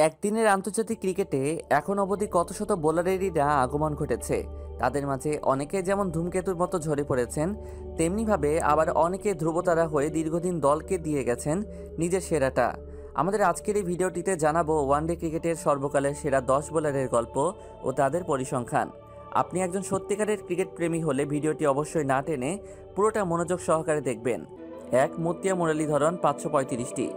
একদিনের আন্তর্জাতিক ক্রিকেটে এখন অবধি কত শত বোলারেরই না আগমন ঘটেছে। তাদের মাঝে অনেকে যেমন ধূমকেতুর মতো ঝরে পড়েছেন, তেমনিভাবে আবার অনেকে ধ্রুবতারা হয়ে দীর্ঘদিন দলকে দিয়ে গেছেন নিজের সেরাটা। আমাদের আজকের এই ভিডিওটিতে জানাবো ওয়ানডে ক্রিকেটের সর্বকালের সেরা 10 বোলারের গল্প ও তাদের পরিসংখ্যান। আপনি একজন সত্যিকারের ক্রিকেট প্রেমী হলে ভিডিওটি অবশ্যই না টেনে পুরোটা মনোযোগ সহকারে দেখবেন। 1. মুত্তিয়া মুরলীধরন 535টি।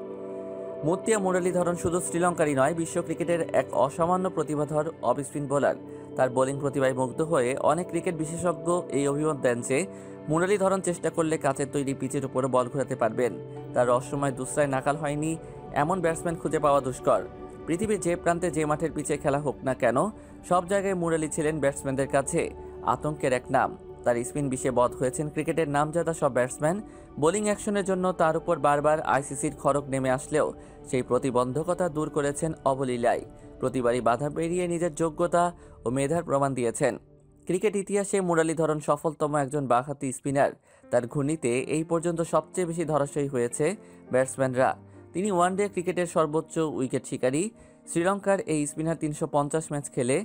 মুত্তিয়া মুরলীধরন শুধু শ্রীলঙ্কারই নয়, বিশ্ব ক্রিকেটের এক অসামান্য প্রতিভাধর অফ স্পিন বোলার। তার বোলিং প্রতিভায় মুগ্ধ হয়ে অনেক ক্রিকেট বিশেষজ্ঞ এই অভিমত দেন যে মুরলীধরন চেষ্টা করলে কাচের তৈরি পিচের উপরও বল ঘোরাতে পারবেন। তার রহস্যময় দুসরায় নাকাল হয়নি এমন ব্যাটসম্যান খুঁজে পাওয়া দুষ্কর। পৃথিবীর যে প্রান্তে যে মাঠের পিচে খেলা হোক না কেন, সব জায়গায় মুরলী ছিলেন ব্যাটসম্যানদের কাছে আতঙ্কের এক নাম। তার স্পিন বিষে বধ হয়েছেন ক্রিকেটের নামজাদা সব ব্যাটসম্যান। বোলিং অ্যাকশনের জন্য তার উপর বারবার আইসিসির খড়গ নেমে আসলেও সেই প্রতিবন্ধকতা দূর করেছেন অবলীলায়। প্রতিবারই বাধা পেরিয়ে নিজের যোগ্যতা ও মেধার প্রমাণ দিয়েছেন। ক্রিকেট ইতিহাসে মুরলীধরন সফলতম একজন বাঁহাতি স্পিনার। তার ঘূর্ণিতে এই পর্যন্ত সবচেয়ে বেশি ধরাশয়ী হয়েছে ব্যাটসম্যানরা। তিনি ওয়ানডে ক্রিকেটের সর্বোচ্চ উইকেট শিকারী। শ্রীলঙ্কার এই স্পিনার 350 ম্যাচ খেলে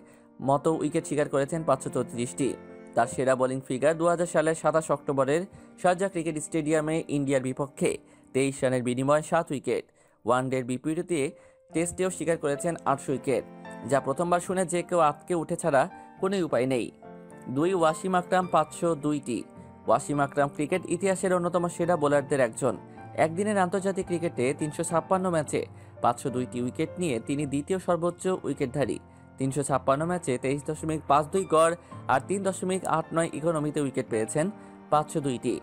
মতো উইকেট শিকার করেছেন 534টি। তার সেরা বোলিং ফিগার 2000 সালের 27 অক্টোবরের শারজাহ ক্রিকেট স্টেডিয়ামে ইন্ডিয়ার বিপক্ষে 23 রানের বিনিময়ে 7 উইকেট। ওয়ানডের বিপরীতে টেস্টেও শিকার করেছেন 800 উইকেট, যা প্রথমবার শুনে যে কেউ আটকে উঠে ছাড়া কোনো উপায় নেই। 2. ওয়াসিম আকরাম 502টি। ওয়াসিম আকরাম ক্রিকেট ইতিহাসের অন্যতম সেরা বোলারদের একজন। একদিনের আন্তর্জাতিক ক্রিকেটে 356 ম্যাচে 502টি উইকেট নিয়ে তিনি দ্বিতীয় সর্বোচ্চ উইকেটধারী। 356 ম্যাচে 23.52 গড় আর 3.89 ইকোনমিতে উইকেট পেয়েছেন 502টি।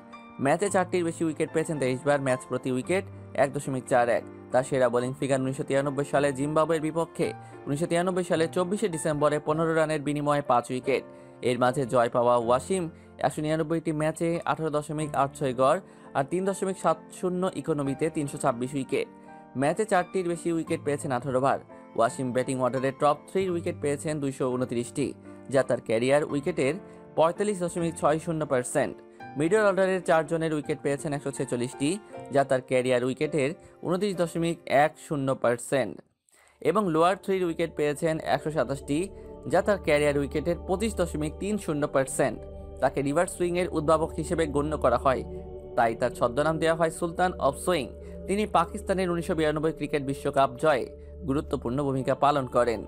ম্যাচে 4টির বেশি উইকেট পেয়েছেন 23 বার, ম্যাচ প্রতি উইকেট 1.41। তার সেরা বোলিং ফিগার 1993 সালে জিম্বাবুয়ের বিপক্ষে 1993 সালে 24শে ডিসেম্বরে 15 রানের বিনিময়ে 5 উইকেট। এর মাঝে জয় পাওয়া ওয়াসিম 199টি ম্যাচে 18.86 গড় আর 3.70 ইকোনমিতে 326 উইকেট। ম্যাচে 4টির বেশি উইকেট পেয়েছেন 18 বার। ওয়াসিম ব্যাটিং অর্ডারে টপ 3 উইকেট পেয়েছেন 229টি, যা তার ক্যারিয়ার উইকেটের 45.60%। মিডল অর্ডারের 4 জনের উইকেট পেয়েছেন 146টি, যা তার ক্যারিয়ার উইকেটের 29.10%। এবং লোয়ার 3 উইকেট পেয়েছেন 127টি, যা তার ক্যারিয়ার উইকেটের 25.30%। তাকে রিভার্স সুইংয়ের উদ্ভাবক হিসেবে গণ্য করা হয়, তাই তার ছদ্মনাম দেওয়া হয় সুলতান অফ সুইং। তিনি পাকিস্তানের 1992 ক্রিকেট বিশ্বকাপ জয়ে গুরুত্বপূর্ণ ভূমিকা পালন করেন।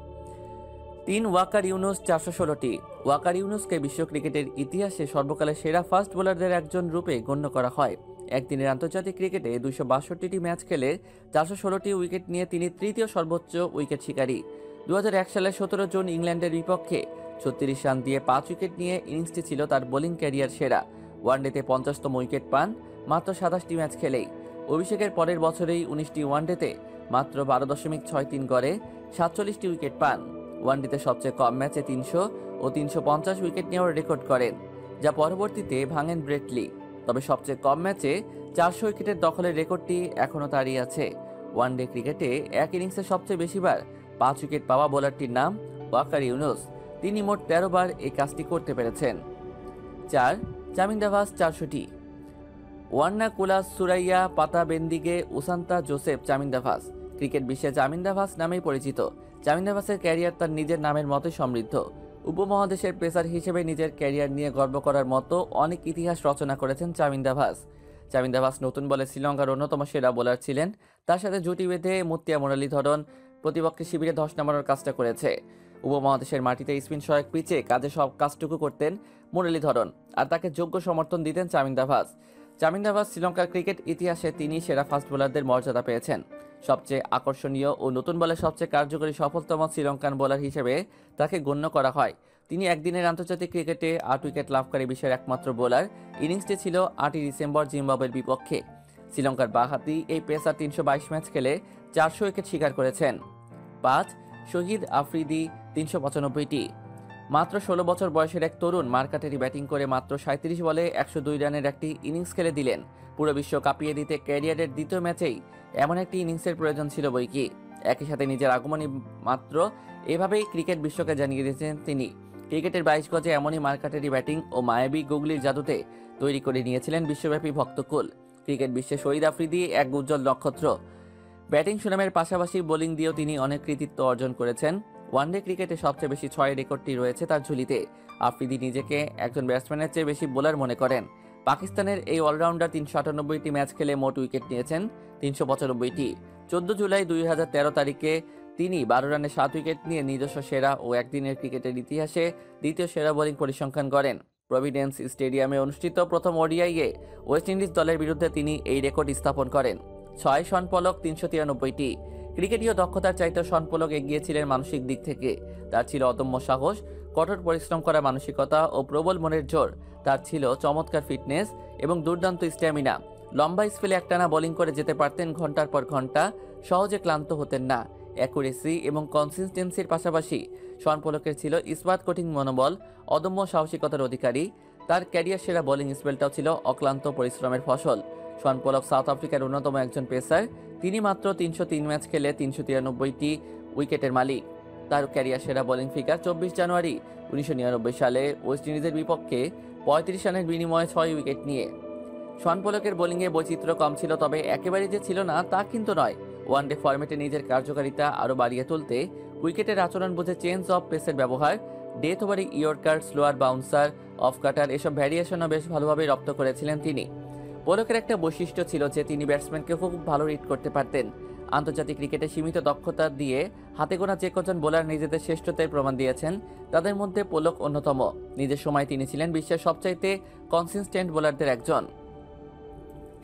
3. ওয়াকার ইউনুস 416টি। ওয়াকার ইউনুসকে বিশ্ব ক্রিকেটের ইতিহাসে সর্বকালের সেরা ফাস্ট বোলারদের একজন রূপে গণ্য করা হয়। একদিনের আন্তর্জাতিক ক্রিকেটে 262টি ম্যাচ খেলে 416টি উইকেট নিয়ে তিনি তৃতীয় সর্বোচ্চ উইকেট শিকারী। 2001 সালের 17 জুন ইংল্যান্ডের বিপক্ষে 36 রান দিয়ে 5 উইকেট নিয়ে ইনিংসটি ছিল তার বোলিং ক্যারিয়ার সেরা। ওয়ানডেতে 50তম উইকেট পান মাত্র 27টি ম্যাচ খেলেই। অভিষেকের পরের বছরেই 19টি ওয়ানডেতে মাত্র 12.63 গড়ে 47টি উইকেট পান। ওয়ানডেতে সবচেয়ে কম ম্যাচে 300 ও 350 উইকেট নেওয়ার রেকর্ড করেন, যা পরবর্তীতে ভাঙেন ব্রেট লি। তবে সবচেয়ে কম ম্যাচে 400 উইকেটের দখলের রেকর্ডটি এখনও তারই আছে। ওয়ানডে ক্রিকেটে এক ইনিংসে সবচেয়ে বেশিবার 5 উইকেট পাওয়া বোলারটির নাম ওয়াকার ইউনুস। তিনি মোট 13 বার এই কাজটি করতে পেরেছেন। 4. চামিন্দাভাস 400টি। ওয়ান্না কুলাস সুরাইয়া পাতা বেন্দিগে উসান্তা জোসেফ চামিন্দাভাস ক্রিকেট বিশ্বে চামিন্দাভাস নামেই পরিচিত। চামিন্দাভাসের ক্যারিয়ার তার নিজের নামের মতোই সমৃদ্ধ। উপমহাদেশের পেসার হিসেবে নিজের ক্যারিয়ার নিয়ে গর্ব করার মতো অনেক ইতিহাস রচনা করেছেন চামিন্দাভাস। চামিন্দাভাস নতুন বলে শ্রীলঙ্কার অন্যতম সেরা বোলার ছিলেন। তার সাথে জুটি বেঁধে মুত্তিয়া মুরলীধরন প্রতিপক্ষের শিবিরে ধস নামানোর কাজটা করেছে। উপমহাদেশের মাটিতে স্পিন সহায়ক পিচে কাজে সব কাজটুকু করতেন মুরলীধরন, আর তাকে যোগ্য সমর্থন দিতেন চামিন্দাভাস। চামিন্দাভাস শ্রীলঙ্কার ক্রিকেট ইতিহাসে তিনি সেরা ফাস্ট বোলারদের মর্যাদা পেয়েছেন। সবচেয়ে আকর্ষণীয় ও নতুন বলে সবচেয়ে কার্যকরী সফলতম শ্রীলঙ্কান বোলার হিসেবে তাকে গণ্য করা হয়। তিনি একদিনের আন্তর্জাতিক ক্রিকেটে 8 উইকেট লাভকারী বিশ্বের একমাত্র বোলার। ইনিংসটি ছিল 8ই ডিসেম্বর জিম্বাবুয়ের বিপক্ষে। শ্রীলঙ্কার বাঁহাতি এই পেসার 322 ম্যাচ খেলে 400 উইকেট শিকার করেছেন। 5. শহীদ আফ্রিদি 395টি। মাত্র 16 বছর বয়সের এক তরুণ মারকাটেরি ব্যাটিং করে মাত্র 37 বলে 102 রানের একটি ইনিংস খেলে দিলেন। পুরো বিশ্ব কাঁপিয়ে দিতে ক্যারিয়ারের দ্বিতীয় ম্যাচেই এমন একটি ইনিংসের প্রয়োজন ছিল বইকি। একই সাথে নিজের আগমনী মাত্র এভাবেই ক্রিকেট বিশ্বকে জানিয়ে দিয়েছেন তিনি। ক্রিকেটের 22 গজে এমনই মারকাটেরি ব্যাটিং ও মায়াবী গুগলির জাদুতে তৈরি করে নিয়েছিলেন বিশ্বব্যাপী ভক্তকুল। ক্রিকেট বিশ্বে শহীদ আফ্রিদি এক উজ্জ্বল নক্ষত্র। ব্যাটিং সুনামের পাশাপাশি বোলিং দিয়েও তিনি অনেক কৃতিত্ব অর্জন করেছেন। ওয়ানডে ক্রিকেটে সবচেয়ে বেশি 6 রেকর্ডটি রয়েছে তার ঝুলিতে। আফ্রিদি নিজেকে একজন ব্যাটসম্যানের চেয়ে বেশি বোলার মনে করেন। পাকিস্তানের এই অলরাউন্ডার 398টি ম্যাচ খেলে মোট উইকেট নিয়েছেন 395টি। 14 জুলাই 2013 তারিখে তিনি 12 রানে 7 উইকেট নিয়ে নিজস্ব সেরা ও একদিনের ক্রিকেটের ইতিহাসে দ্বিতীয় সেরা বোলিং পরিসংখ্যান করেন। প্রভিডেন্স স্টেডিয়ামে অনুষ্ঠিত প্রথম ওডিআইয়ে ওয়েস্ট ইন্ডিজ দলের বিরুদ্ধে তিনি এই রেকর্ড স্থাপন করেন। 6 শন পলক 393টি। ক্রিকেটীয় দক্ষতার চাইতে শন পলক এগিয়ে ছিলেন মানসিক দিক থেকে। তার ছিল অদম্য সাহস, কঠোর পরিশ্রম করা মানসিকতা ও প্রবল মনের জোর। তার ছিল চমৎকার ফিটনেস এবং দুর্দান্ত স্ট্যামিনা। লম্বা স্পেলে একটানা বোলিং করে যেতে পারতেন ঘন্টার পর ঘন্টা, সহজে ক্লান্ত হতেন না। অ্যাকুরেসি এবং কনসিস্টেন্সির পাশাপাশি শন পলকের ছিল ইস্পাত কঠিন মনোবল, অদম্য সাহসিকতার অধিকারী। তার ক্যারিয়ার সেরা বোলিং স্পেলটাও ছিল অক্লান্ত পরিশ্রমের ফসল। শন পলক সাউথ আফ্রিকার অন্যতম একজন পেসার। তিনি মাত্র 303 ম্যাচ খেলে 393টি উইকেটের মালিক। তার ক্যারিয়ার সেরা বোলিং ফিগার 24 জানুয়ারি 1999 সালে ওয়েস্ট ইন্ডিজের বিপক্ষে 35 রানের বিনিময়ে 6 উইকেট নিয়ে। শন পলকের বোলিংয়ে বৈচিত্র্য কম ছিল, তবে একেবারেই যে ছিল না তা কিন্তু নয়। ওয়ানডে ফরম্যাটে নিজের কার্যকারিতা আরও বাড়িয়ে তুলতে উইকেটের আচরণ বুঝে চেঞ্জ অফ পেসের ব্যবহার, ডেথ ওভারে ইয়র্কার, স্লোয়ার বাউন্সার, অফ কাটার এসব ভ্যারিয়েশনও বেশ ভালোভাবে রপ্ত করেছিলেন তিনি। পলকের একটা বৈশিষ্ট্য ছিল যে তিনি ব্যাটসম্যানকে খুব ভালো রিড করতে পারতেন। আন্তর্জাতিক ক্রিকেটে সীমিত দক্ষতা দিয়ে হাতে গোনা যে কজন বোলার নিজেদের শ্রেষ্ঠতার প্রমাণ দিয়েছেন তাদের মধ্যে পলক অন্যতম। নিজের সময় তিনি ছিলেন বিশ্বের সবচাইতে কনসিস্টেন্ট বোলারদের একজন।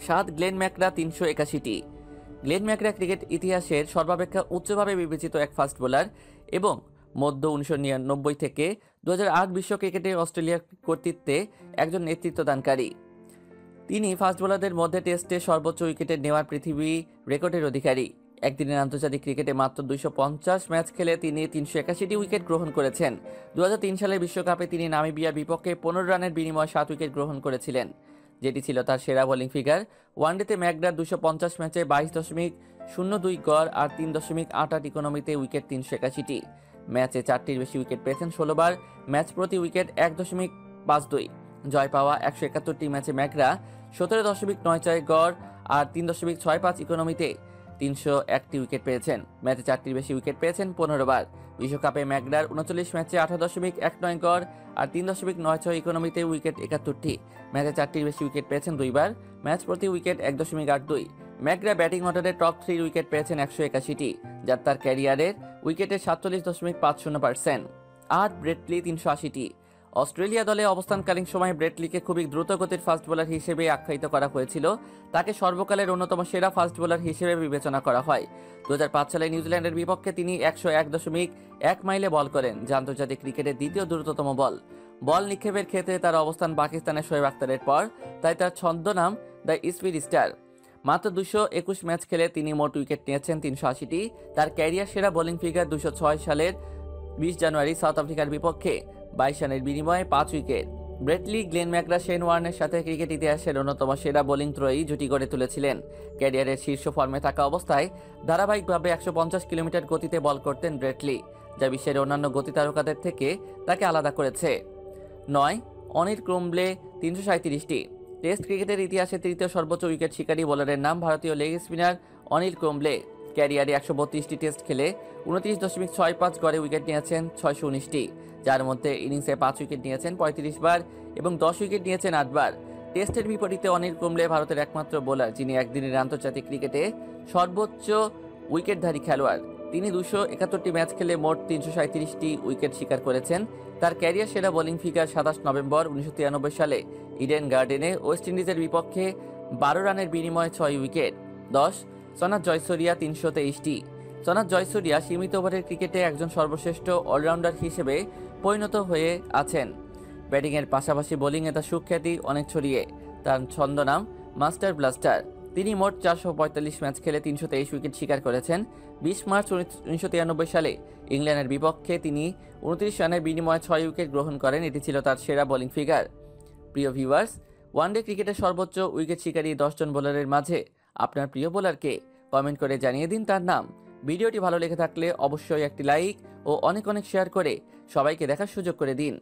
7 গ্লেন ম্যাকগ্রা 381টি। গ্লেন ম্যাকগ্রা ক্রিকেট ইতিহাসের সর্বাপেক্ষা উচ্চভাবে বিবেচিত এক ফাস্ট বোলার এবং মধ্য 1999 থেকে 2008 বিশ্ব ক্রিকেটে অস্ট্রেলিয়ার কর্তৃত্বে একজন নেতৃত্বদানকারী। তিনি ফাস্ট বোলারদের মধ্যে টেস্টে সর্বোচ্চ উইকেটের নেওয়ার পৃথিবী রেকর্ডের অধিকারী। একদিনের আন্তর্জাতিক ক্রিকেটে মাত্র 250 ম্যাচ খেলে তিনি 381টি উইকেট গ্রহণ করেছেন। 2003 সালের বিশ্বকাপে তিনি নামিবিয়ার বিপক্ষে 15 রানের বিনিময়ে 7 উইকেট গ্রহণ করেছিলেন, যেটি ছিল তার সেরা বোলিং ফিগার। ওয়ানডেতে ম্যাকগ্রা 250 ম্যাচে 22.02 গড় আর 3.88 ইকোনমিতে উইকেট 381টি। ম্যাচে 4টির বেশি উইকেট পেয়েছেন 16 বার। ম্যাচ প্রতি উইকেট 1.52। জয় পাওয়া 171টি ম্যাচে ম্যাকগ্রা 17.94 গড় আর 3.65 ইকোনমিতে 301টি উইকেট পেয়েছেন। ম্যাচে 4টির বেশি উইকেট পেয়েছেন 15 বার। বিশ্বকাপে ম্যাকগ্রার 39 ম্যাচে 18.19 গড় আর 3.96 ইকোনমিতে উইকেট 71টি। ম্যাচে 4টির বেশি উইকেট পেয়েছেন 2 বার। ম্যাচ প্রতি উইকেট 1.82। ম্যাকগ্রা ব্যাটিং অর্ডারে টপ 3 উইকেট পেয়েছেন 181টি, যা তার ক্যারিয়ারের উইকেটের 47.50%। আর ব্রেটলি 380টি। অস্ট্রেলিয়া দলে অবস্থানকালীন সময়ে ব্রেটলিকে খুবই দ্রুতগতির ফাস্ট বোলার হিসেবে আখ্যায়িত করা হয়েছিল। তাকে সর্বকালের অন্যতম সেরা ফাস্ট বোলার হিসেবে বিবেচনা করা হয়। 2005 সালে নিউজিল্যান্ডের বিপক্ষে তিনি 101.1 মাইলে বল করেন, যা আন্তর্জাতিক ক্রিকেটের দ্বিতীয় দ্রুততম বল নিক্ষেপের ক্ষেত্রে তার অবস্থান পাকিস্তানের শোয়েব আখতারের পর, তাই তার ছদ্মনাম দ্য স্পিড স্টার। মাত্র 221 ম্যাচ খেলে তিনি মোট উইকেট নিয়েছেন 380টি। তার ক্যারিয়ার সেরা বোলিং ফিগার 206 সালের 20 জানুয়ারি সাউথ আফ্রিকার বিপক্ষে 22 রানের বিনিময়ে 5 wicket. Brett Lee Glenn McGrath Shane ওয়ার্নের সাথে ক্রিকেট ইতিহাসের অন্যতম সেরা বোলিং ত্রয়ী জুটি গড়ে তুলেছিলেন। ক্যারিয়ারের শীর্ষ ফর্মে থাকা অবস্থায় ধারাবাহিকভাবে 150 কিলোমিটার গতিতে বল করতেন ব্রেটলি, যা বিশ্বের অন্যান্য গতি তারকাদের থেকে তাকে আলাদা করেছে। 9 অনিল কুম্বলে 337টি। টেস্ট ক্রিকেটের ইতিহাসে তৃতীয় সর্বোচ্চ উইকেট শিকারী বোলারের নাম ভারতীয় লেগ স্পিনার অনিল কুম্বলে। ক্যারিয়ারে 132টি টেস্ট খেলে 29.65 গড়ে উইকেট নিয়েছেন 619টি, যার মধ্যে ইনিংসে 5 উইকেট নিয়েছেন 35 বার এবং 10 উইকেট নিয়েছেন 8 বার। টেস্টের বিপরীতে অনিল কুম্বলে ভারতের একমাত্র বোলার যিনি একদিনের আন্তর্জাতিক ক্রিকেটে সর্বোচ্চ উইকেটধারী খেলোয়াড়। তিনি 271টি ম্যাচ খেলে মোট 337টি উইকেট শিকার করেছেন। তার ক্যারিয়ার সেরা বোলিং ফিগার 27 নভেম্বর 1993 সালে ইডেন গার্ডেনে ওয়েস্ট ইন্ডিজের বিপক্ষে 12 রানের বিনিময়ে 6 উইকেট। 10 সনাথ জয়সুরিয়া 323টি। সনাথ জয়সুরিয়া সীমিত ওভারের ক্রিকেটে একজন সর্বশ্রেষ্ঠ অলরাউন্ডার হিসেবে পরিণত হয়ে আছেন। ব্যাটিংয়ের পাশাপাশি বোলিংয়ে তার সুখ্যাতি অনেক ছড়িয়ে। তার ছদ্মনাম মাস্টার ব্লাস্টার। তিনি মোট 445 ম্যাচ খেলে 323 উইকেট শিকার করেছেন। 20 মার্চ 1993 সালে ইংল্যান্ডের বিপক্ষে তিনি 29 রানের বিনিময়ে 6 উইকেট গ্রহণ করেন। এটি ছিল তার সেরা বোলিং ফিগার। প্রিয় ভিউয়ার্স, ওয়ানডে ক্রিকেটের সর্বোচ্চ উইকেট শিকারী 10 জন বোলারের মাঝে আপনার প্রিয় বোলারকে কমেন্ট করে জানিয়ে দিন তার নাম। ভিডিওটি ভালো লেগে থাকলে অবশ্যই একটি লাইক ও অনেক শেয়ার করে সবাইকে দেখার সুযোগ করে দিন।